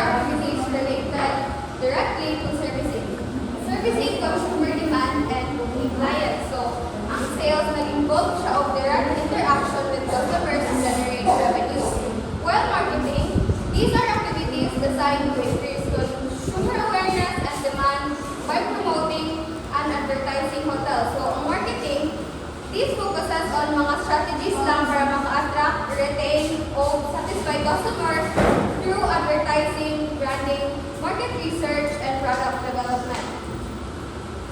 activities related directly to servicing consumer demand and moving clients. So, ang sales nag-involve siya of direct interaction with customers to generate revenues. While marketing, these are activities designed to increase consumer awareness and demand by promoting and advertising hotels. So, ang marketing, this focuses on mga strategies lang para maka-attract, retain, o satisfy customers through advertising, branding, market research, and product development.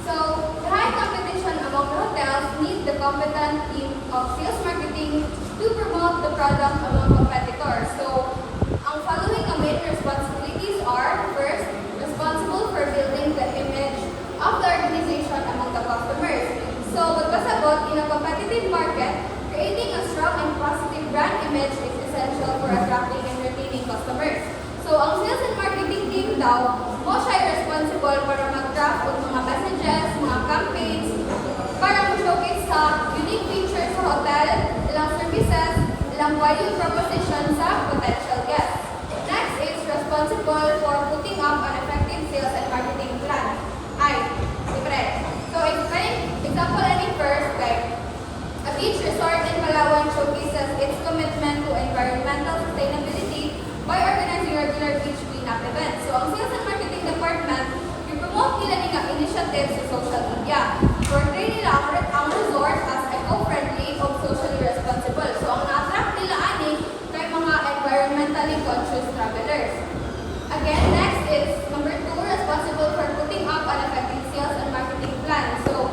So, the high competition among the hotels need the competent team of sales marketing to promote the product among competitors. So, ang following main responsibilities are, first, responsible for building the image of the organization among the customers. So, magpasagot, in a competitive market, creating a strong and positive brand image is essential for attracting and retaining customers. So, ang sales and marketing team daw, mo siya responsible para mag-draft ng mga messages, mga campaigns, para ma-showcase sa unique features sa hotel, ilang services, ilang value proposition sa potential guests. Next is responsible for putting up an effective sales and marketing plan. Different. So, example any first, like, a beach resort in Palawan showcases its commitment to environmental sustainability by organizing regular beach cleanup events. So, ang sales and marketing department, i-promote nila nga initiatives sa social media. Portray nila ang resort as eco-friendly o socially responsible. So, ang na-attract nila ani kay mga environmentally conscious travelers. Again, next is number 2, responsible for putting up an effective sales and marketing plan. So,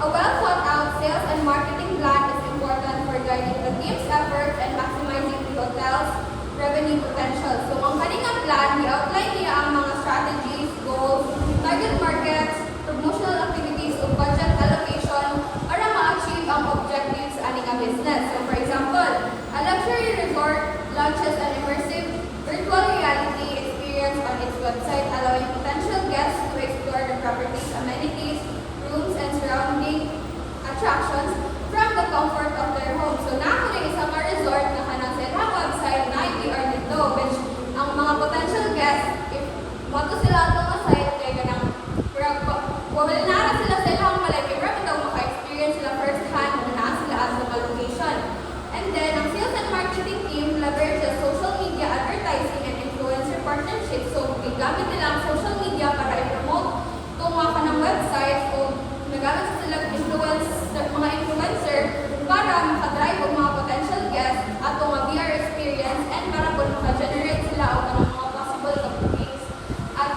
a well-thought-out sales and marketing plan is important for guiding the team's efforts and maximizing the hotel's revenue potential. So, ang kanilang plan, i-outline niya ang mga strategies, goals, target markets, promotional activities, o budget allocation para ma-achieve ang objectives sa aning business. So, for example, a luxury resort launches an immersive virtual reality experience on its website, allowing potential guests to explore the property's amenities, rooms, and surrounding attractions from the comfort of their home. So, na rin isang resort na kanang sa ilang website na VR dito, which ang mga potential guests, if mato sila itong site, kaya ganang, wala na sila sa ilang malaki, pero ito maka-experience sila first hand na naan sila sa mga location. And then, ang sales and marketing team leverages social media advertising and influencer partnerships. So, gamit nila ang social media para i-promote itong mga kanang website o nagamit sila mga influencer para makadrive ang mga potential guests at mga VR experience and para po maka-generate sila o ng mga possible bookings at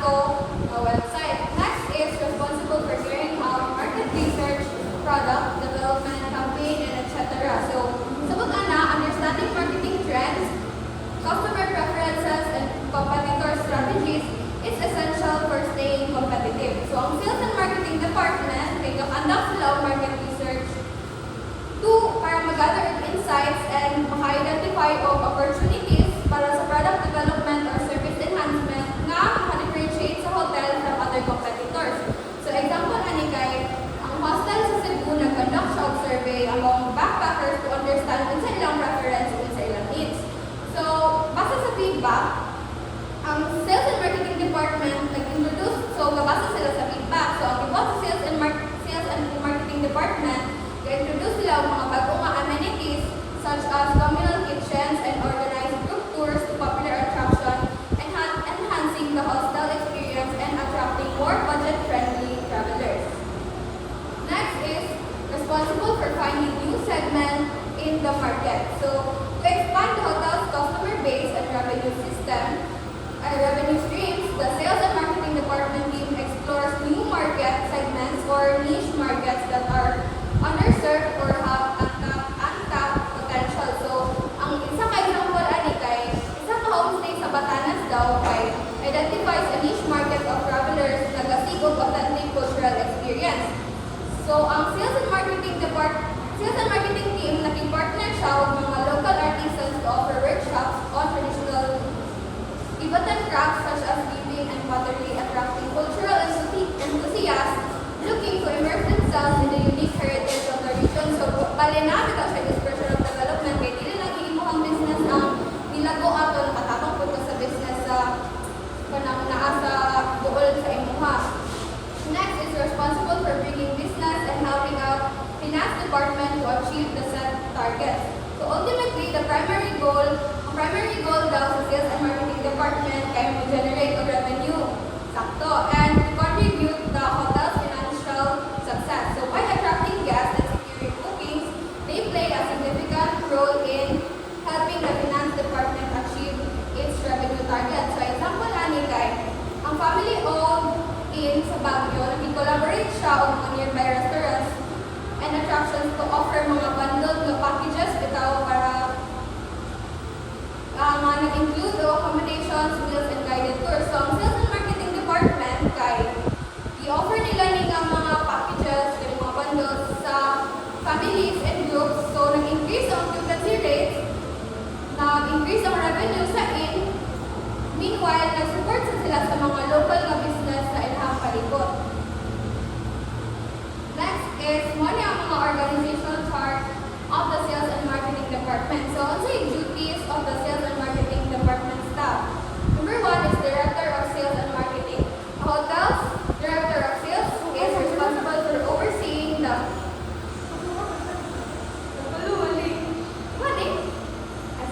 website. Next is responsible for carrying out market research, product development, campaign, and etc. So, sabot na, understanding marketing trends, customer preferences, and competitor strategies is essential for staying competitive. So, ang sales and marketing department, may conduct sila ang market research para mag-gather insights and maka-identify of opportunities para sa product development or service enhancement na maka-differentiate sa hotel from other competitors. So, example ani kay ang hostel sa Cebu nag-conduct siya og survey among backpackers to understand kung sa ilang preference kung sa ilang needs. So, base sa feedback, ang sales and marketing department nag-introduce, so kabasa sila sa feedback. So, ang iba sa sales and marketing department, nag-introduce sila ang mga bagong amenities such as communal kitchens and organized group tours to popular attraction, enhancing the hostel experience and attracting more budget-friendly travelers. Next is responsible for finding new segment in the market. So, to expand the hotel's customer base and revenue streams, the sales and marketing department team explores new market segments or niche markets that are underserved or have untapped potential. So, ang isang example ani kay isang homestay sa Batanes daw kay identifies a niche market of travelers na nagasigog authentic cultural experience. So, ang sales and marketing team naging-partner siya with mga local artisans to offer workshops on traditional Tibetan crafts such as weaving and pottery, attracting cultural enthusiasts looking to immerse themselves in the unique heritage of the region. So, bali na bitaw siya dispersion of development kay dili lang iimuhang business ang nilago ato nakatapang po sa business sa targets. So ultimately, the primary goal daw sa sales and marketing department kay mag-generate of revenue. Sakto. And to contribute the hotel's financial success. So by attracting guests and securing bookings, they play a significant role in helping the finance department achieve its revenue target. So example ani kay ang family-owned inn sa Baguio, nag-collaborate siya o mga nearby restaurants and attractions to offer mga bundled na packages bitaw para mga nag-include o accommodations, meals, and guided tours. So ang sales and marketing department kay i-offer nila ning ang mga packages, yung mga bundles sa families and groups. So nag-increase ang occupancy rate, nag-increase ang revenue sa inn. Meanwhile, nag-support sila sa mga local na business na ilahang palibot. Next is one ang mga organizational chart of the sales and marketing department. So, ano yung duties of the sales and marketing department staff? Number 1 is director of sales and marketing. A hotel's director of sales is responsible for overseeing the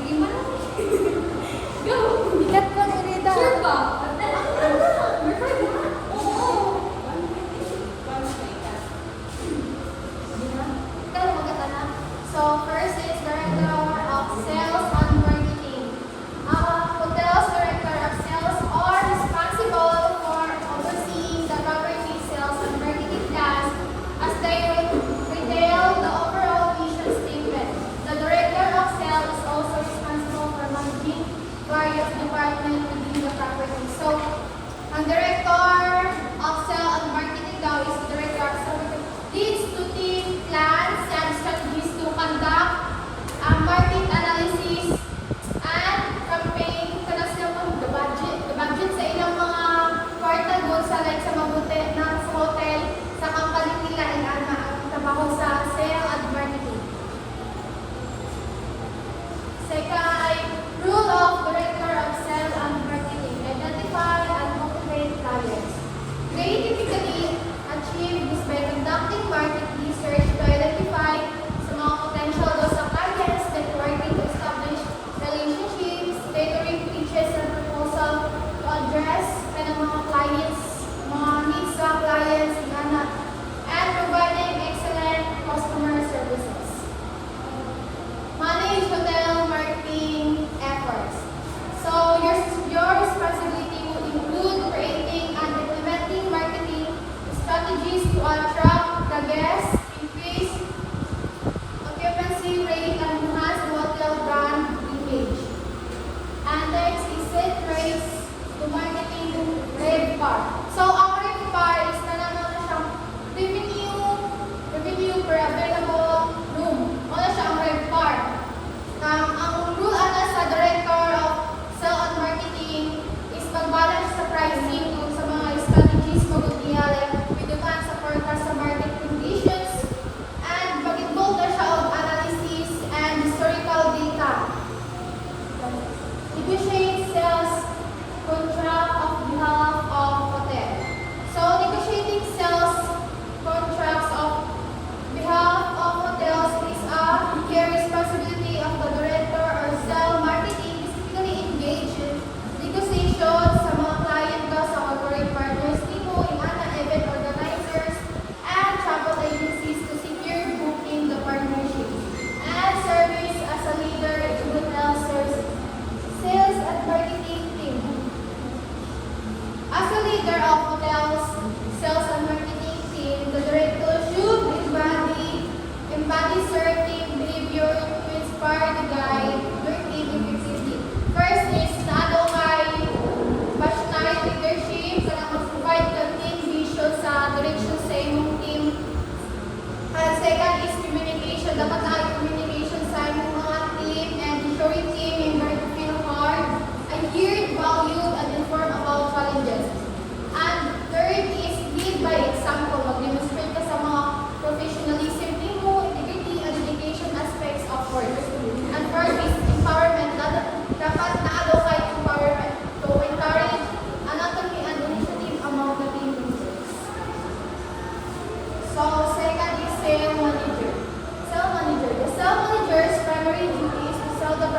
sige man. Go! Ikat ko ni Rida. Sure ba? Oo.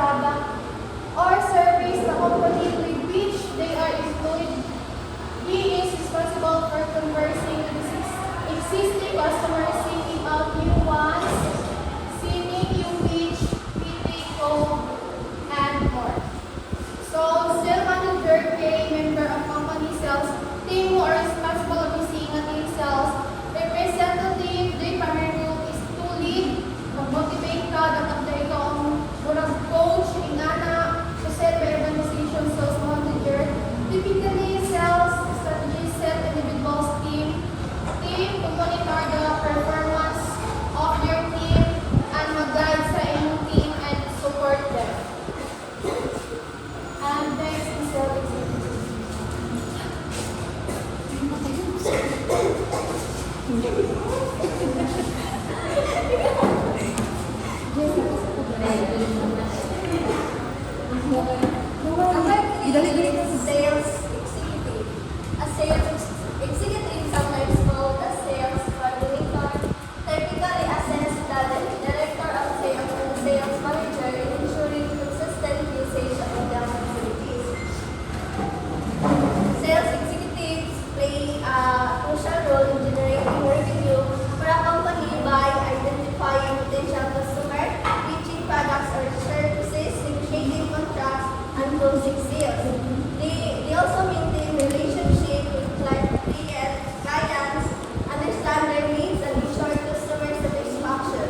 product or service the company with which they are employed. He is responsible for conversing with existing customers, seeking out new ones, seeing you which we code, and more. So, sales manager, key member of company sales team who are responsible of overseeing a team sales representative. Their primary role is to lead, mag-motivate ka, dapat ka ang murag coach, ingana, to set by organization sales manager. Typically, sales strategy set individuals team to monitor the performance of your team and mag-guide sa inyong team and support them. And next is sales executive. Sales executive. A sales executive, sometimes called a sales coordinator, typically assists the director of sales and the sales manager in ensuring consistent usage of the facilities. Sales executives play a crucial role in generating revenue for a company by identifying potential customers, reaching products or services, negotiating contracts, and closing sales. They also maintain relationship with clients, understand their needs, and ensure customer satisfaction.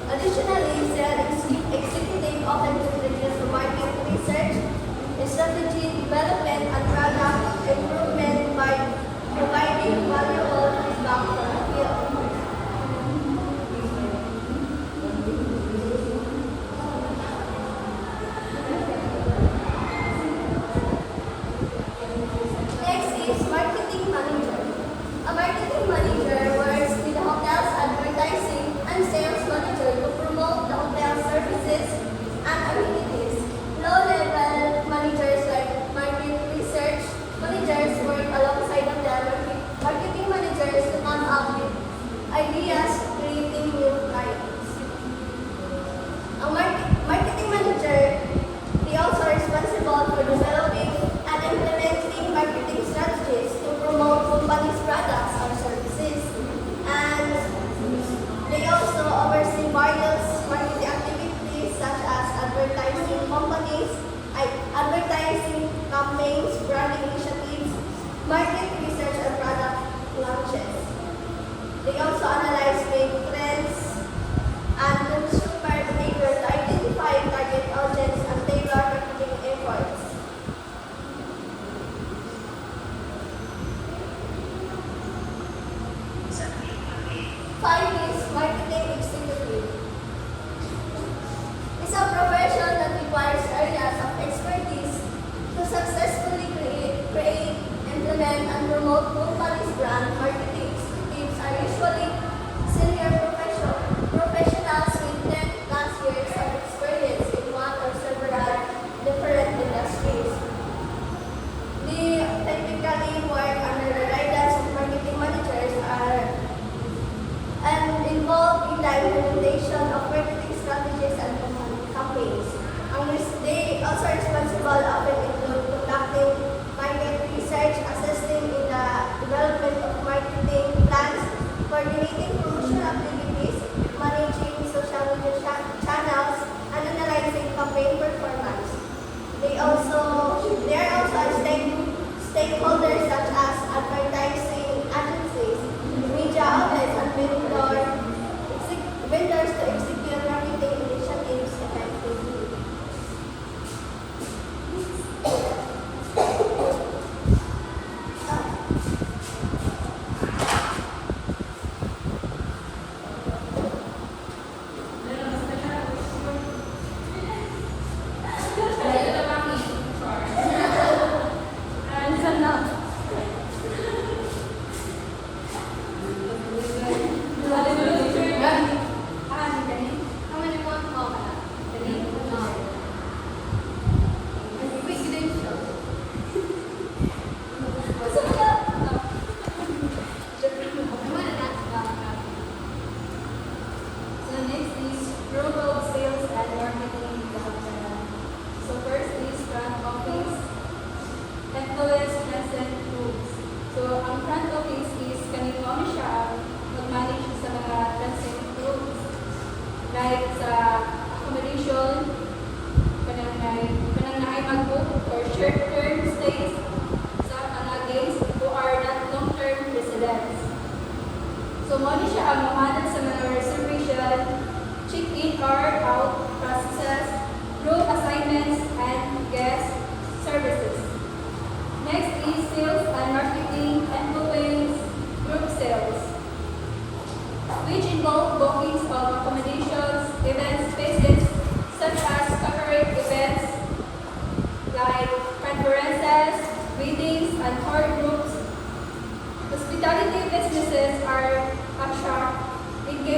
Additionally, sales executive often contributes to market research, strategy development, and product improvement by providing valuable feedback from the field. Next is marketing manager. A marketing manager works with the hotel's advertising and sales manager to promote the hotel's services and amenities. Low-level managers like market research managers work alongside of the marketing managers to come up with ideas creating new clients. A marketing manager, they also are responsible for developing and implementing marketing strategies to promote company's products or services. And they also oversee various marketing activities such as advertising campaigns, brand initiatives, market research, and product launches. They also analyze main trends and consumer behavior to identify target audience and tailor marketing efforts. Five is marketing executive. It's a profession that requires areas of expertise to successfully create, implement, and promote company's brand. Marketing executives are usually senior professionals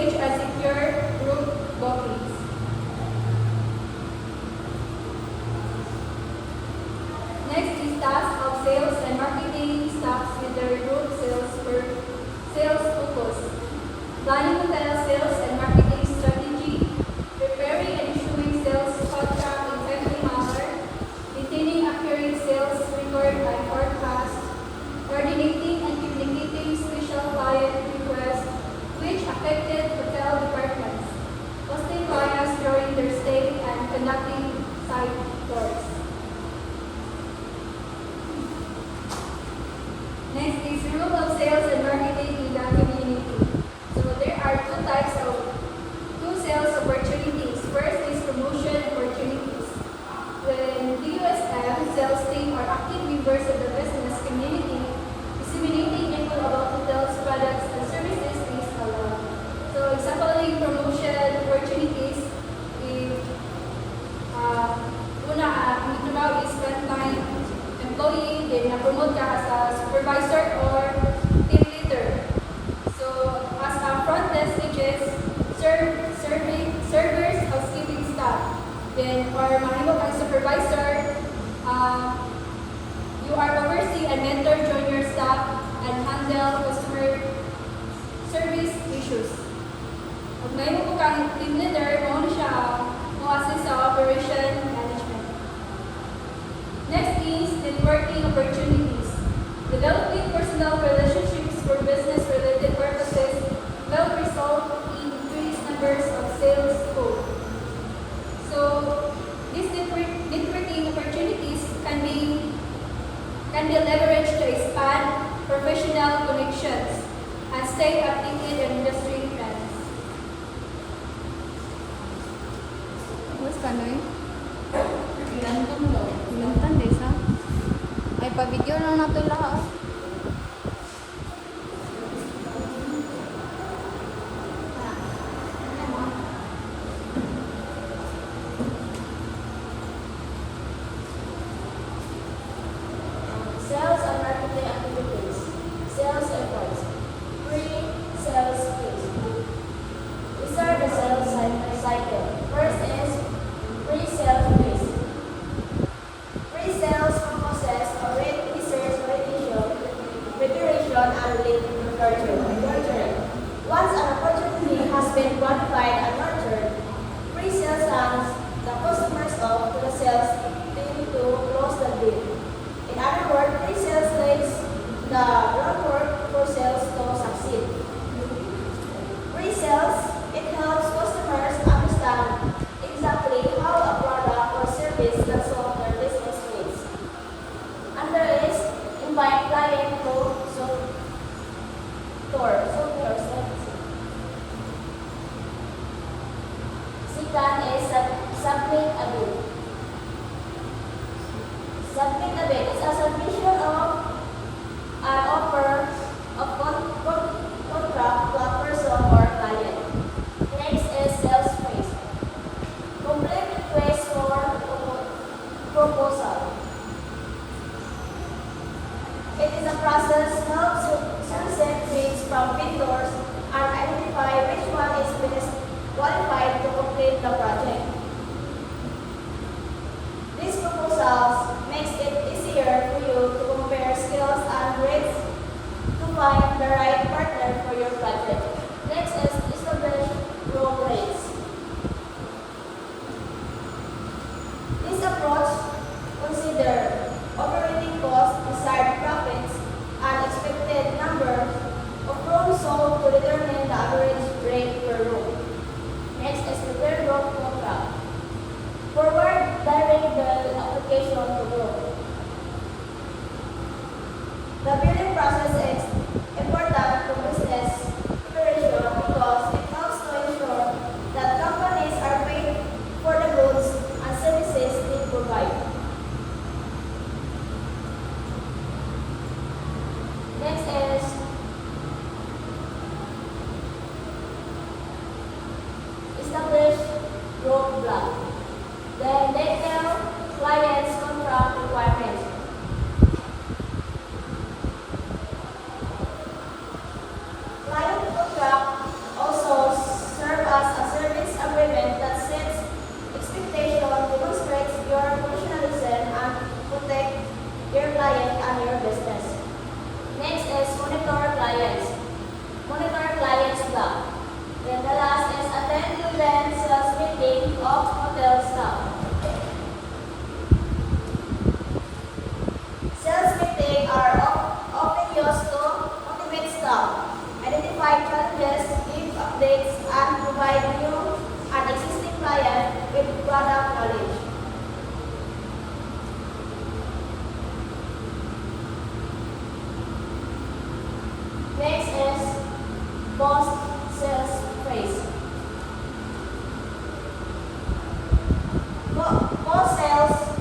engage and secure group bookings. Next is task of sales and marketing staffs with their group sales focus. Planning hotel sales and marketing strategy, preparing and issuing sales contract in timely manner, maintaining accurate sales record and forecast, coordinating and communicating special client requests which affected hotel departments, hosting clients during their stay and conducting site tours. Next is rule of sales and marketing in the community. So there are two sales opportunities. First is promotion opportunities. When DUSM sales team are active members of the business community, disseminating info about hotels, products, and services is allowed. So example in promotion opportunities, if ang trabaho is frontline employee, then na-promote ka as a supervisor or team leader. So as a front desk, which is servers, housekeeping staff, then or mahimo kang supervisor, you are oversee and mentor junior staff and handle customer service issues. Pag mahimo po kang team leader, mo na siya mo assist sa operation management. Next is networking opportunities. Developing personal relationships for business-related purposes will result in increased numbers of sales code. So, these networking opportunities can be leveraged to expand professional connections and stay updated on industry trends. What's ka na Ilantan daw. Ilantan, Desa? Ay, pa-video na nato lahat. Sales and marketing activities, sales efforts, pre-sales phase. These are the sales cycle. First is pre-sales phase. Pre-sales focuses on research, preparation, and lead nurturing. Once an opportunity has been quantified and nurtured, pre-sales hands the customers off to the sales team to close the deal. In other words, pre-sales lays the groundwork for sales to succeed. Pre-sales, it helps customers understand exactly how a product or service can solve their business needs. And there is invite client to solve your service. Second is submit a bid. Submit a bid is a submission of an offer of contract to a person or client. Next is sales phase. Complete request for proposal. It is a process helps solicit bids from vendors and identify which one is best qualified to complete the project. These proposals makes it easier for you to compare skills and rates to find the right partner for your project. Next is establish roll rates. This approach considers operating costs, desired profits, and expected number of rooms sold to determine the average rate per room. Next is prepare room contract. Forward direct bill application to room. The billing process is important staff, identify challenges, give updates, and provide new and existing clients with product knowledge. Next is post-sales phase. Post-sales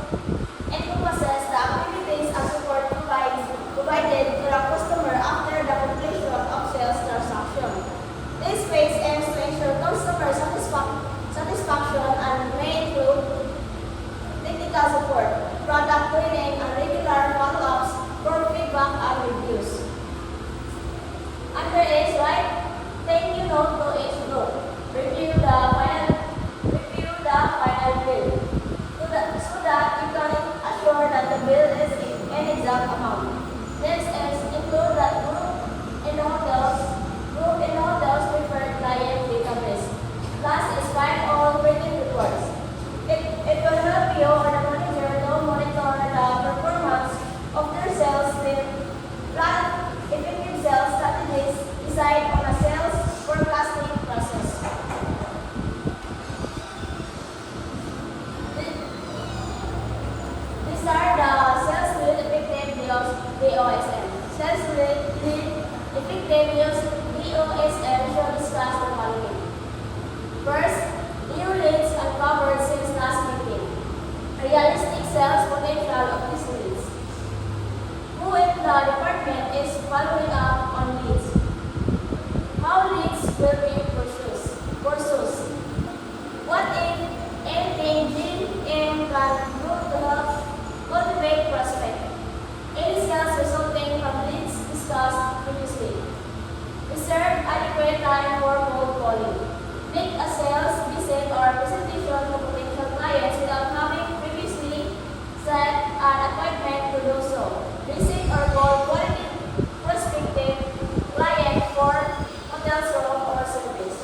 encompasses the activities and support provided to the customer after the completion of sales transaction. This phase aims to ensure customer satisfaction and may include technical support, product training, and regular follow-ups for feedback and reviews. Under is right, thank you note to each group. Review the final bill so that you can assure that the bill is an exact amount. Next is include that group in hotels preferred client database. Last is file all written reports. It will help you or the manager to monitor the performance of their sales team, plan effective sales strategies, decide on a sales forecasting process. These are the sales lead effective DOSM. Sales lead effective DOSM should discuss the following. First, new leads uncovered since last meeting. Realistic sales potential of these leads. Who in the department is following up on leads? How leads will be pursued? What if anything GM can do to help cultivate prospect? Any sales resulting from leads discussed previously. Reserve adequate time for cold calling. Make a sales visit or presentation to potential clients without having previously set an appointment to do so. Visit or call quality prospective client for hotel's room or service.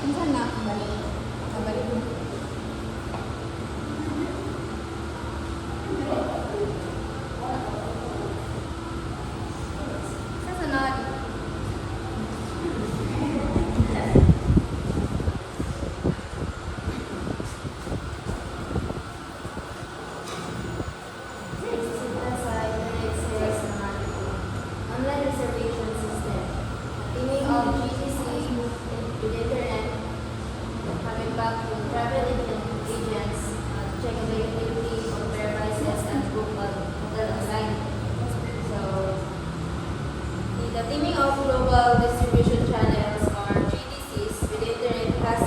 Minsan na, balik. Sa sunod. Online reservation system. Teaming of GTC with internet, having back to travel agents, check availability, compare prices, and book hotel online. So, the teaming of global distribution channels or GDCs with internet has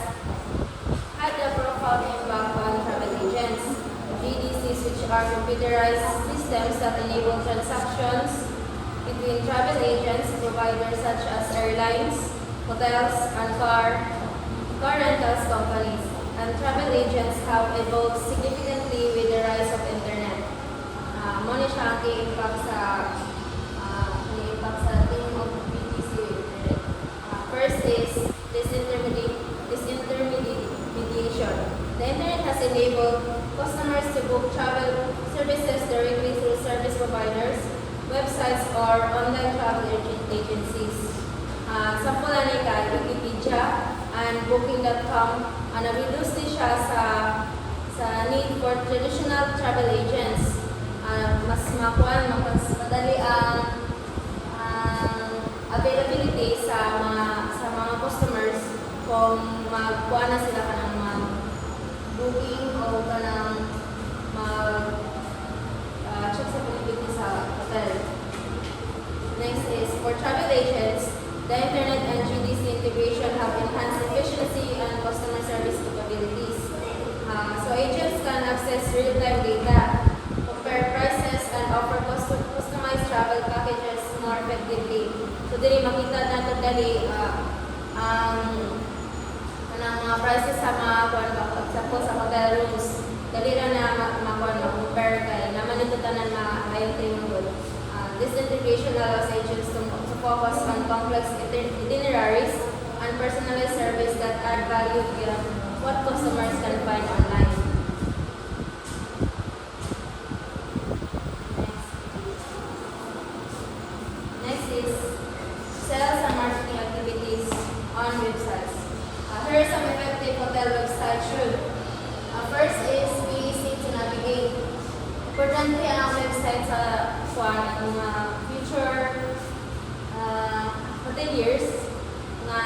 had a profound impact on travel agents. GDCs, which are computerized systems that enable transactions between travel agents, providers such as airlines, hotels, and car rentals companies, and travel agents have evolved significantly with the rise of internet. Muna siya ang i-impact sa team of BTC with internet. First is disintermediation. The internet has enabled customers to book travel services directly through service providers, websites, or online travel agencies. Sampulan ni Wikipedia and Booking.com, nag-reduce din siya sa need for traditional travel agents. Mas madali ang availability sa mga customers kung magkuha na sila ka ng booking o ka ng check sa availability sa hotel. Next is for travel agents, the internet and GDC integration have enhanced efficiency and customer service capabilities. So agents can access real-time data, compare prices, and offer customized travel packages more effectively. So dili makita na ito dali ang mga prices sa mga sa hotel rooms. Dali na ma-compare kay naman ito tanan maayon tingod. This integration allows agents to focus on complex itineraries and personalized service that add value beyond what customers can find online. mga future hoteliers nga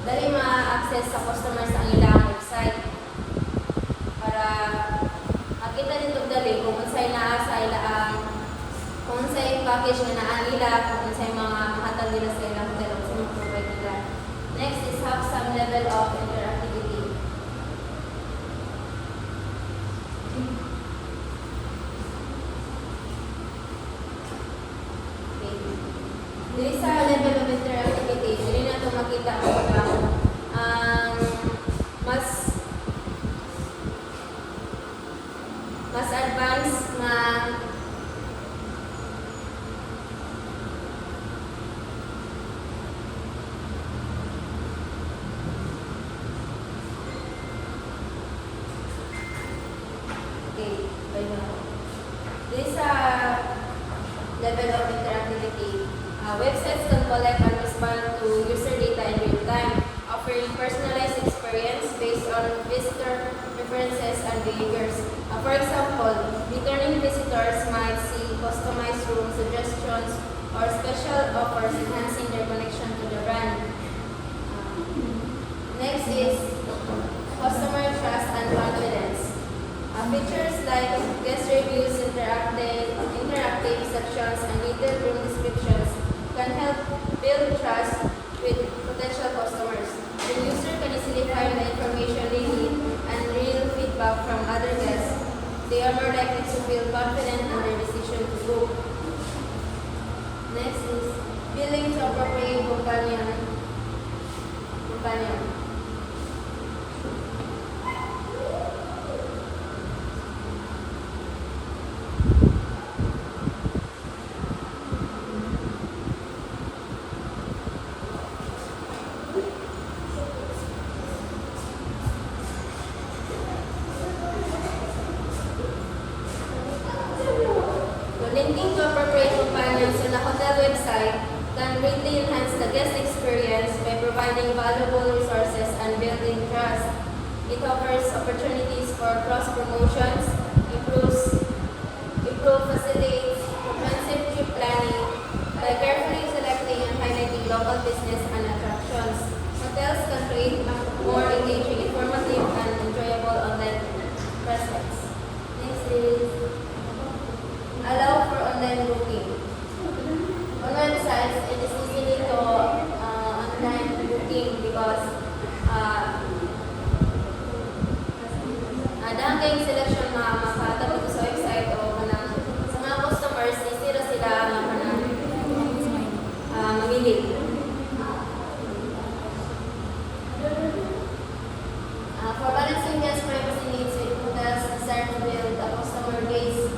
dali ma-access sa customers ang ilang website para makita nito dali kung unsay naa sa ilang kung unsay package na naa nila, kung unsay mga hatag nila sa ilang hotel o sa mga provide nila. Next is have some level of interactivity. Okay. Dili sa level of interactivity, dili na ito makita ang mas advanced na this level of interactivity, websites can collect and respond to user data in real time, offering personalized experience based on visitor preferences and behaviors. For example, returning visitors might see customized room suggestions or special offers enhancing their connection to the brand. Next is customer trust and confidence. Features like guest reviews, interactive sections, and detailed room descriptions can help build trust with potential customers. The user can easily find the information they need and real feedback from other guests. They are more likely to feel confident in their decision to book. Next is billing to appropriate companion. Linking to appropriate companions on the hotel website can greatly enhance the guest experience by providing valuable resources and building trust. It offers opportunities for cross-promotions, facilitates comprehensive trip planning by carefully selecting and highlighting local business and attractions. Hotels can create more engaging, informative, and enjoyable online presence. Next is allow for online booking. On websites, it is easy to online booking because dahang kayong selection makatabot sa website o sa mga customers, isira sila mamili. For balancing guest privacy needs with hotels desire to build a customer base.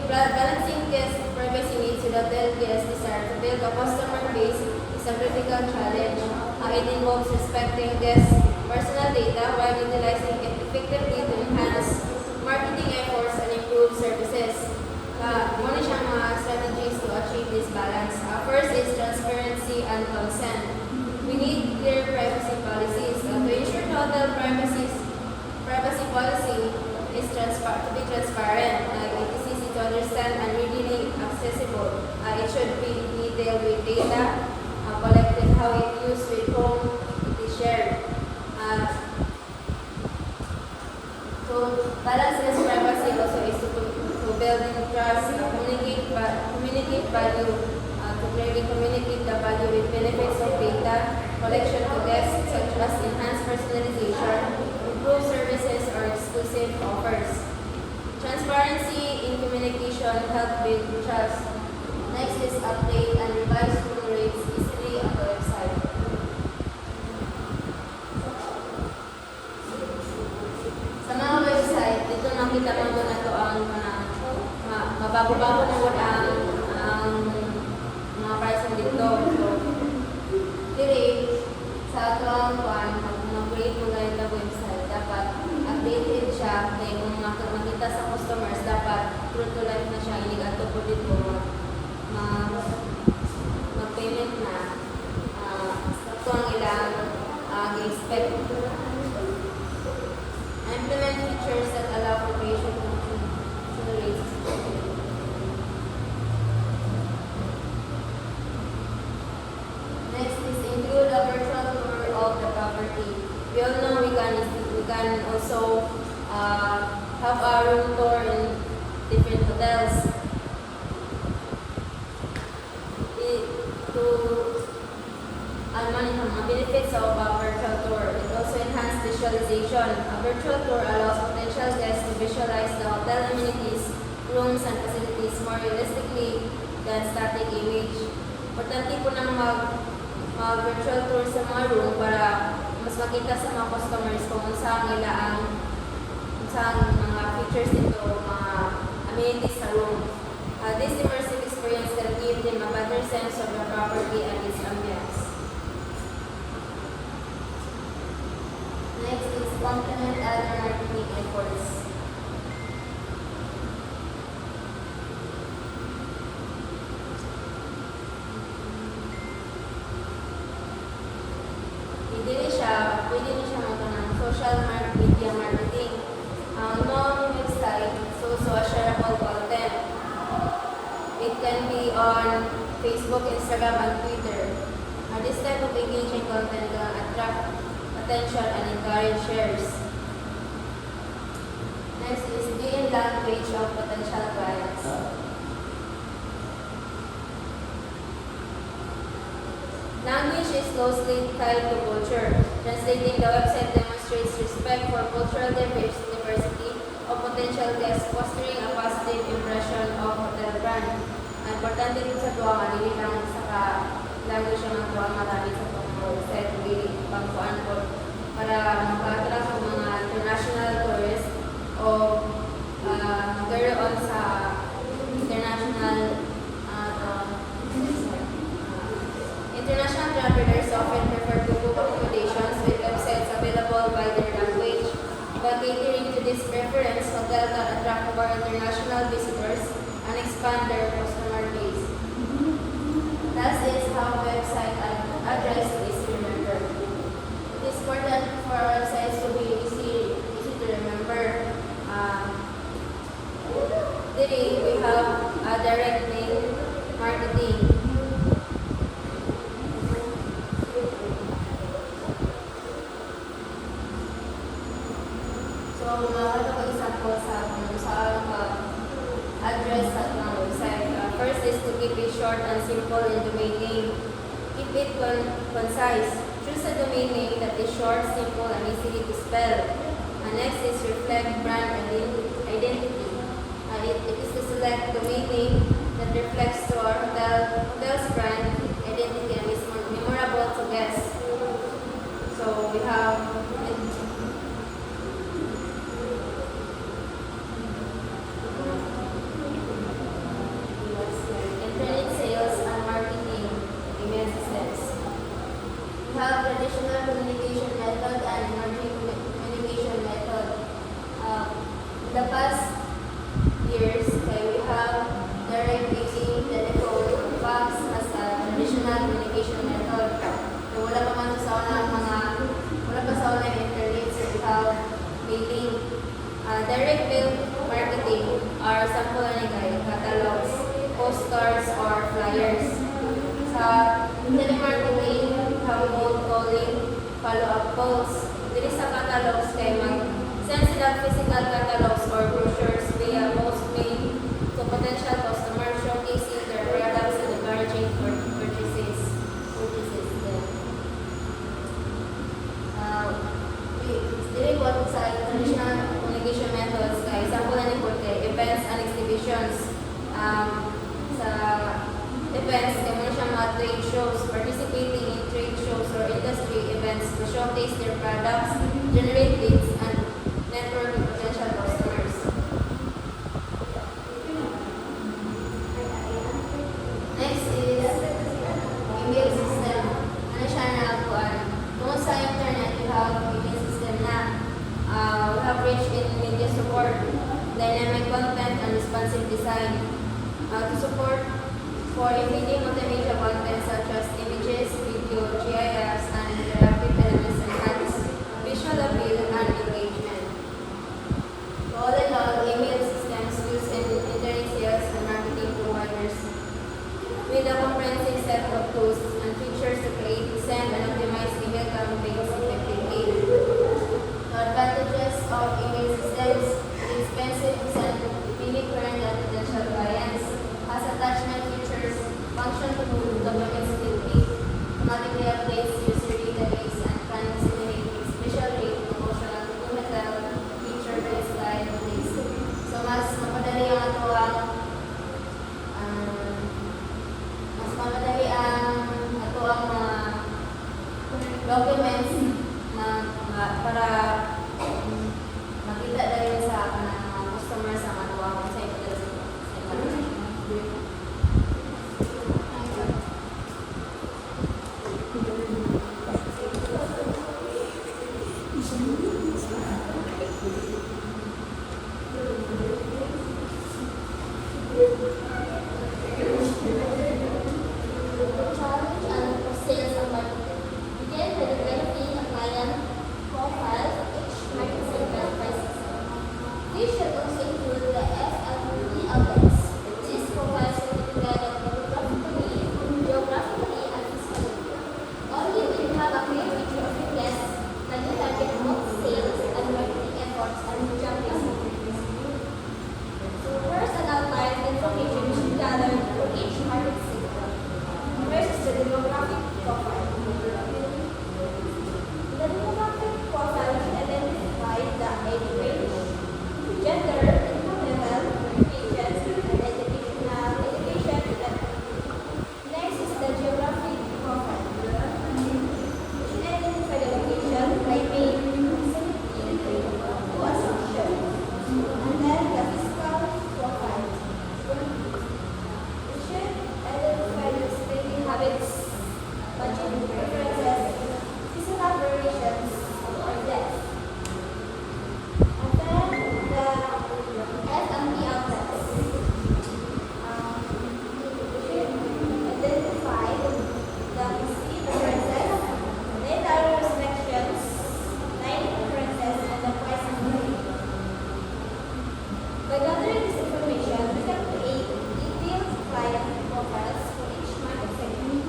Balancing guest privacy needs with hotel guests desire to build a customer base is a critical challenge. It involves respecting guests' personal data while utilizing it effectively to enhance marketing efforts and improve services. One siya mga strategies to achieve this balance. First is transparency and consent. We need clear privacy policies. To ensure the hotel privacy policy is to be transparent. It is easy to understand and readily accessible. It should be detailed with data, collected, how it used, with whom it is shared. To balance this privacy also is to build trust, communicate value, to clearly communicate the value with benefits of data, collection to guests such as enhanced personalization, improved services or exclusive offers. Transparency in communication help build trust. Next is update and revise room rates easily on the website. Sa mga website, dito nakita mo na ito ang mabago-bago na ang mga pricing dito. So, dili, sa ito ang mag-create mo ganit na website, dapat updated siya. Kaya kung makita sa customers, dapat true to life na siya. Inigato po dito, mag-payment na. Ito ang ilang i-expect. Implement features that allow for creation of rates. room tour in different hotels. To monitor mga benefits of a virtual tour. It also enhances visualization. A virtual tour allows potential guests to visualize the hotel amenities, rooms, and facilities more realistically than static image. Importante po nang mag-virtual tour sa mga room para mas makita sa mga customers kung saan nila ang mga features nito, mga amenities sa room. This immersive experience can give them a better sense of the property and its ambience. Next is complement other marketing efforts. Pwede ni siya magkaroon ng social media marketing. Ang website, so a shareable content. It can be on Facebook, Instagram, and Twitter. This type of engaging content can attract attention and encourage shares. Next is the language of potential clients. Language is closely tied to culture. Translating the website demonstrates respect for cultural diversity of potential guests, fostering a positive impression of hotel brand. Importante din sa tuwa, malili lang sa language ang tuwa marami sa website, really pangkuan po para maka-attract sa mga international tourists o magkaroon sa international travelers often prefer to book accommodations with websites available by their language. By catering to this preference, hotel can attract more international visitors and expand their customer base. That is how website address is remembered. It is important for our websites to be easy to remember. Today we have a direct mail marketing. So, mga example sa address sa mga website. First is to keep it short and simple in domain name. Keep it concise. Choose a domain name that is short, simple, and easy to spell. Next is reflect brand identity. It is to select domain name that reflects to our hotel's brand identity and is memorable to guests. So, we have traditional communication method and emerging communication method. The past years, we have direct mailing, telephone, fax as a traditional communication method. So, wala pa man sa unang internet, so we have mailing. Direct mail marketing are sample catalogs, postcards, or flyers. Sa telemarketing, cold calling, follow-up calls. Dili sa catalogs kay mag-send sila physical catalogs or brochures via postmail to potential customers, showcasing their products and encouraging for purchases. Dili po sa traditional communication methods kay example na ni events and exhibitions. Sa events, kaya mo siya mga trade shows, participating in trade shows or industry events to showcase their products, generate leads, and network with potential customers. Next is email system. Ano siya na kuan? Kung sa internet, you have email system na we have rich in media support, dynamic content, and responsive design. To support for embedding multimedia content such as images, video, GIFs, and interactive elements enhance visual appeal and engagement. So all in all, email systems used in internet sales and marketing providers with a comprehensive set of tools and features to create, send, and optimize email campaigns effectively. The advantages of email systems: inexpensive This should also include the FLP outlets. This provides certificate of geographically, and physically. Only when you have a clear picture of your guests can you target both sales and marketing efforts and geography. So first, an outline of information you should gather for each market sector. First is the demographic profile. The demographic profile should identify the age range, gender, income level, qualifications, and education level. Next is the geographic profile. You should identify the location, climate, proximity, to a section. And then the fiscal profile. You should identify the spending habits, budget preferences, seasonal variations, or depth. And then the F&B outlets. You should identify the key preferences, the entire selections, line preferences, and the pricing rate. By gathering this information, we can create detailed client profiles for each market segment,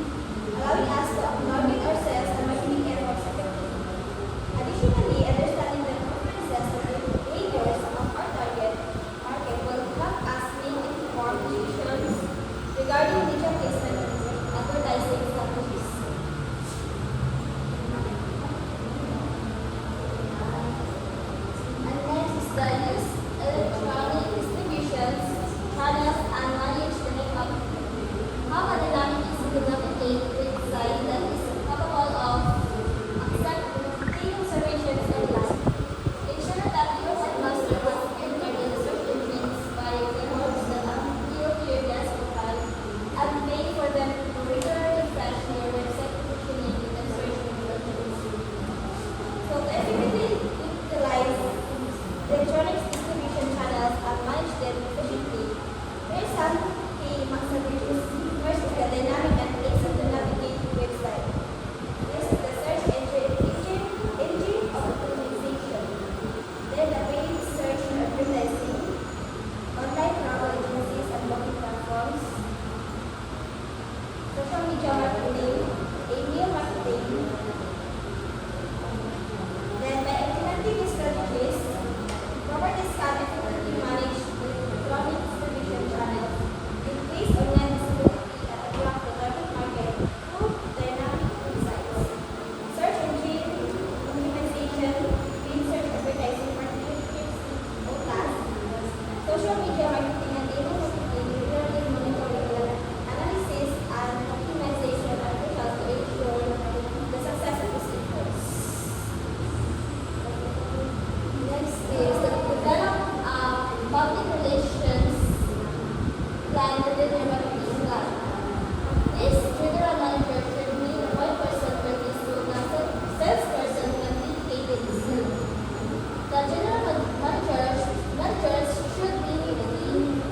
allowing us to target our sales and marketing efforts effectively. Additionally, understanding the preferences and behaviors of our target market will help us make informed decisions regarding digital placement and advertising strategies. And next is the use electronic distributions, channels, and manage the makeup. How a dynamic is to navigate with site that is capable of accepting observations online. Ensure that your webmaster has entered in the search engines by keywords that appeal to your guest profile and pay for them to regularly refresh your website positioning and search results. So to effectively utilize electronic distribution channels and manage them efficiently, there are some key strategies. First is the dynamic and easy to navigate website. Next is the search engine optimization. Then the paid search advertising, online travel agencies and booking platforms, social media marketing, email marketing. Then by implementing these strategies, properties can effectively manage electronic distribution channels, increase online visibility, and attract the target market through dynamic websites, search engine optimization, paid search advertising, partnerships, OTAS, social media marketing, and email marketing, regularly monitoring the analysis and optimization and results to ensure the success of these efforts. Next is to develop a public relations plan within your marketing plan. This general manager should be one person per case to a salesperson can dedicate to sales. The general managers should be the key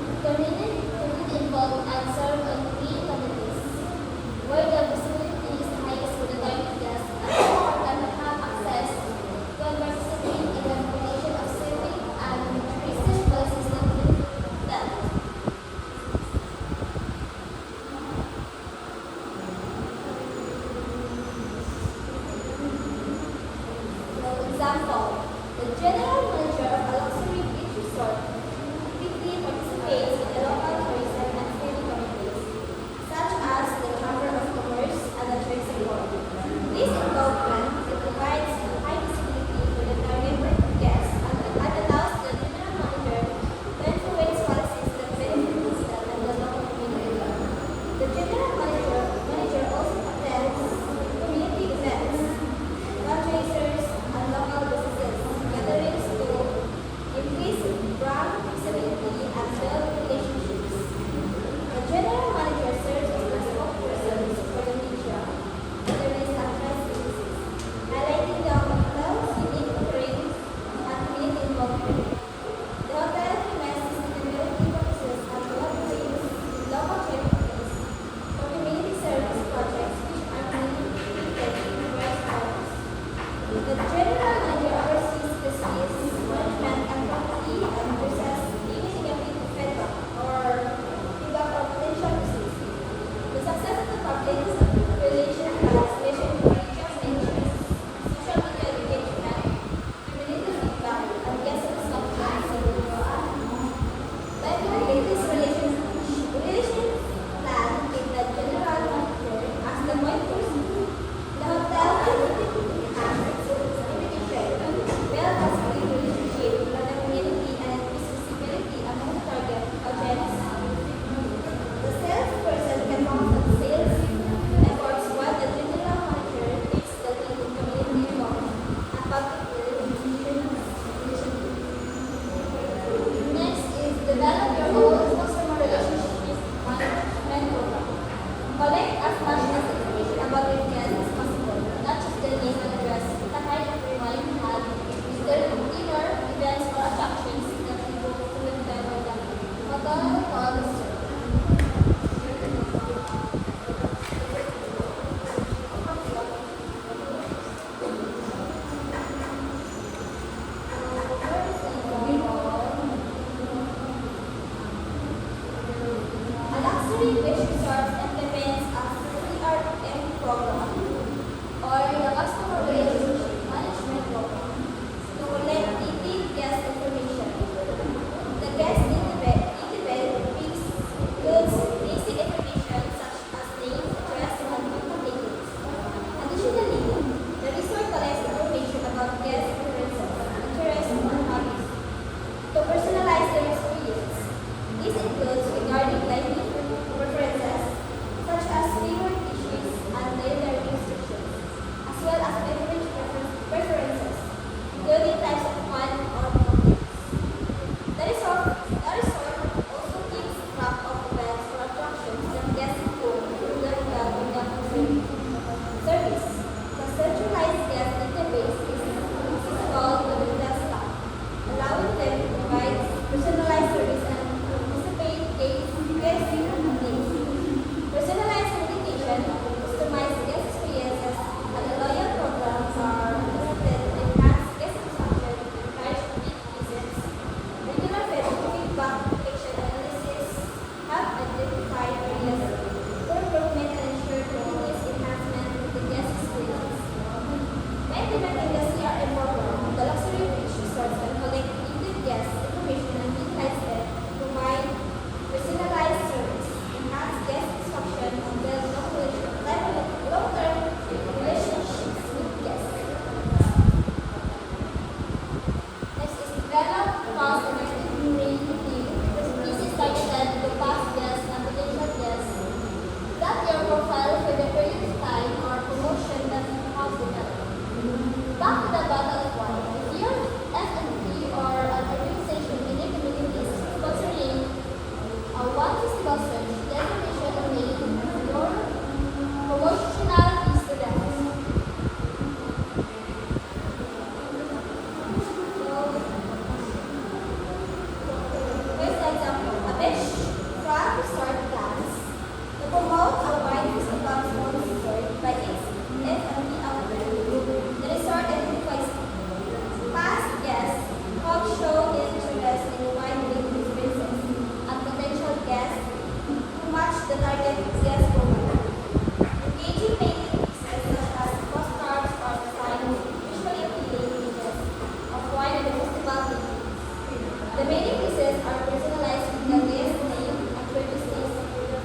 mailing lists are personalized with the guest name and purchase list,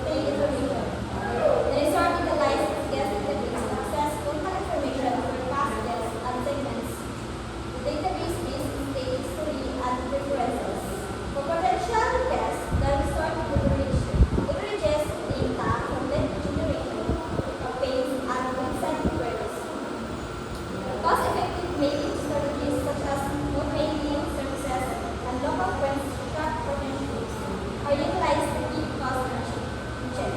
pay information. The resort utilizes guest database to access contact information for past guests and segments. The database lists stay history and preferences. For potential guests, the resort leverages data from lead generation, campaigns, and website queries. Cost-effective mailing strategies such as home mailing services and local friends shop partnerships are utilized to keep costs in check.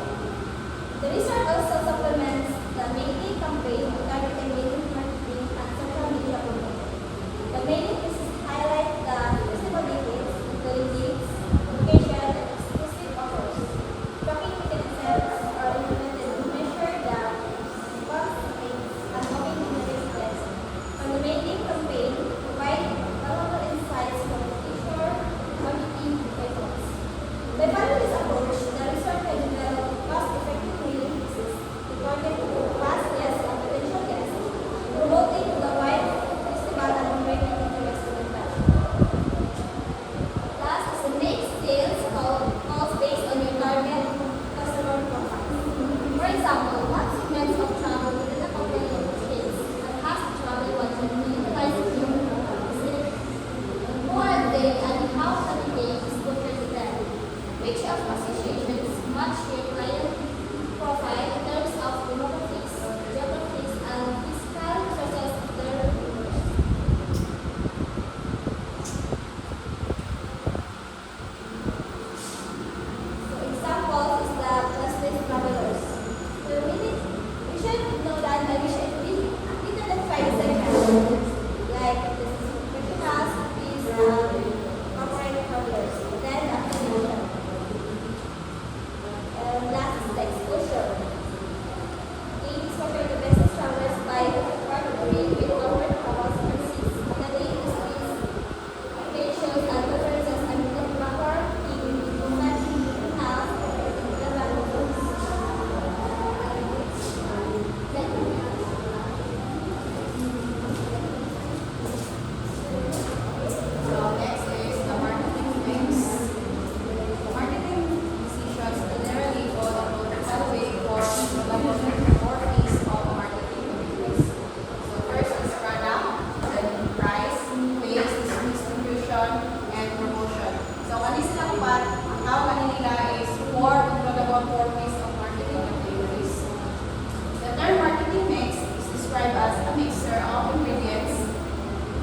The resort also supplements the mailing campaign with targeted mailing marketing and social media promotion. The mailing lists highlight the festival details, including dates, location, and exclusive offers. Tracking mechanisms are implemented to measure the response rate and open interest list. On the mailing campaign, provide valuable insights from the future marketing efforts. By following this approach, the resort can develop cost-effective mailing lists to target past guests and potential guests, promoting the wide festival and generating interest in the fashion. Last is the next sales calls based on your target customer profile. For example, what segments of travel within a company is and has the travel budget to utilize your facility? Who are they and how can they exposure to them? Which of associations match your client profile in terms of demographics, geographics, and fiscal resources of their members? Examples is the cluster travelers. So we should know that we should identify the segments like this is professionals, these corporate travelers, then the affiliation. And last is the exposure. The exposure to business travelers by category with corporate travels overseas. The industries, occasions, and preferences and the proper in health, So next is the marketing mix. Marketing decisions generally fall about the following four piece of marketing mix. So first is product, then price, base, distribution, and promotion. So kanina silang upat, ang tawag kanina is four piece of marketing activities. The term marketing mix is described as a mixture of ingredients.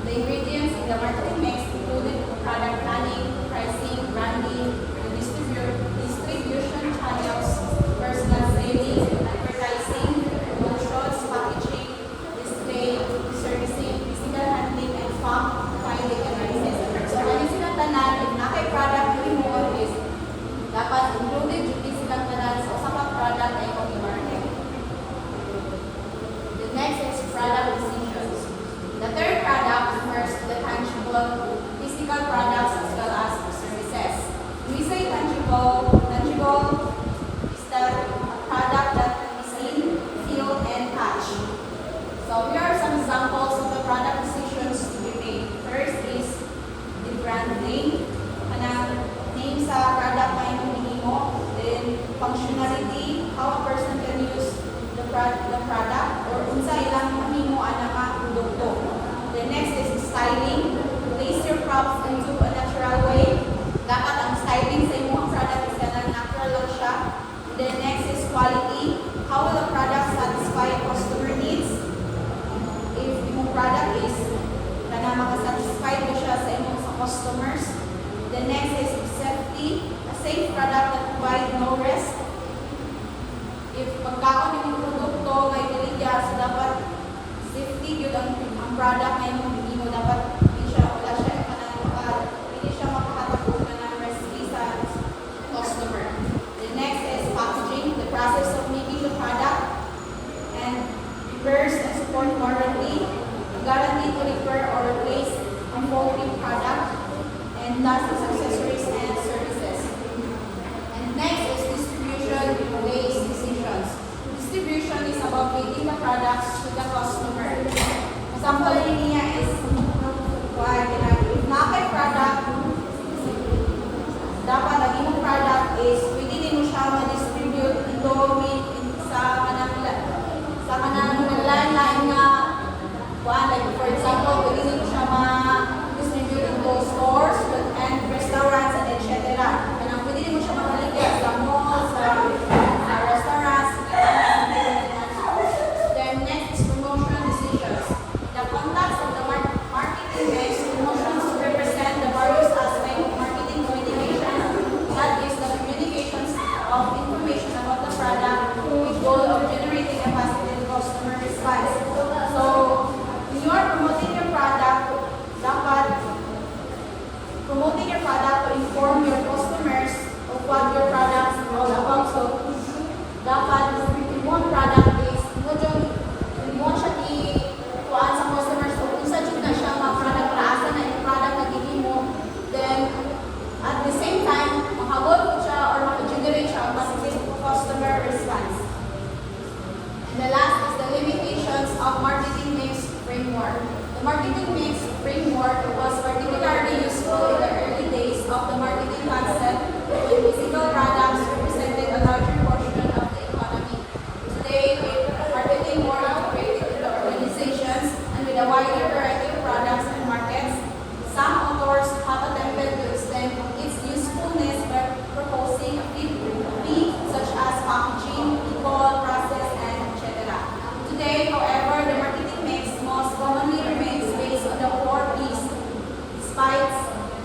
The ingredients in the marketing mix included product planning, pricing, branding, the distribution channels, personal selling, advertising, promotions, packaging, display, servicing, physical handling, and fact-finding analysis. So, ano silang tanan, if nakay product mo is dapat included yung silang tanan sa usapang product na ikong i-market. The next is product decisions. The third product refers to the tangible physical products as well as services. When we say tangible is the product that can be seen, feel, and touch. So here are some examples of the product decisions to be made. First is the brand name, name sa product na yung mo. Then functionality, how a person can use the product or unsa ilang mahimo ana ka produkto. The next is styling. Place your props into a natural way. Dapat ang styling sa imong product is ganang natural lang siya. The next is quality. How will the product satisfy customer needs? If imong product is kana makasatisfy ko siya sa imong sa customers. The next is safety. A safe product that provide no risk. If pagkaon yung produkto may dili so dapat safety yun ang product na yung mo dapat wala siya hindi siya makakatagog na ng recipe sa customer. The next is packaging, the process of making the product, and repairs and support warranty, guarantee to repair or replace a faulty product, and last is accessories and services. And next is distribution-based decisions. Distribution is about getting the products to the customer. Example niya marketing concept when physical products represented a larger portion of the economy. Today, with marketing more integrated into organizations and with a wider variety of products and markets, some authors have attempted to extend its usefulness by proposing a fee such as packaging, people, process, and etc. Today, however, the marketing mix most commonly remains based on the 4 Ps, despite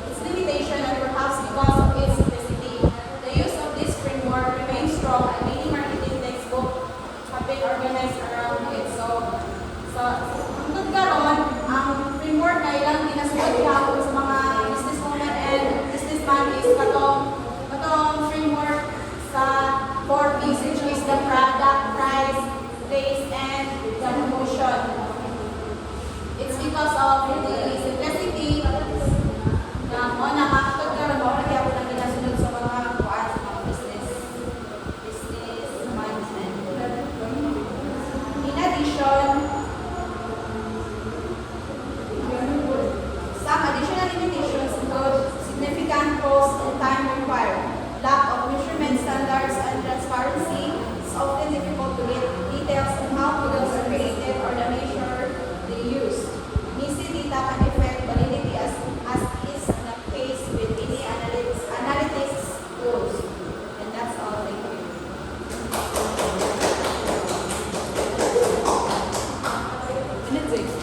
its limitation and perhaps because of its simplicity. The use of this framework remains strong and many marketing textbooks have been organized around it. So hangtod karon, ang framework na ilang ginasulat gihapon sa mga businesswomen and businessman is katong framework sa 4 Ps, which is the product, price, place, and the promotion. It's because of the simplicity na hangtod karon mo kaya ako nang ginasunod sa mga kuan sa mga business management. In addition, some additional limitations include significant cost and time required, lack of measurement standards, and transparency. It's often difficult to get details on how models are created or the measure they use. Missing data can affect validity as is the case with any analytics tools. And that's all. Thank you. Minutes eh.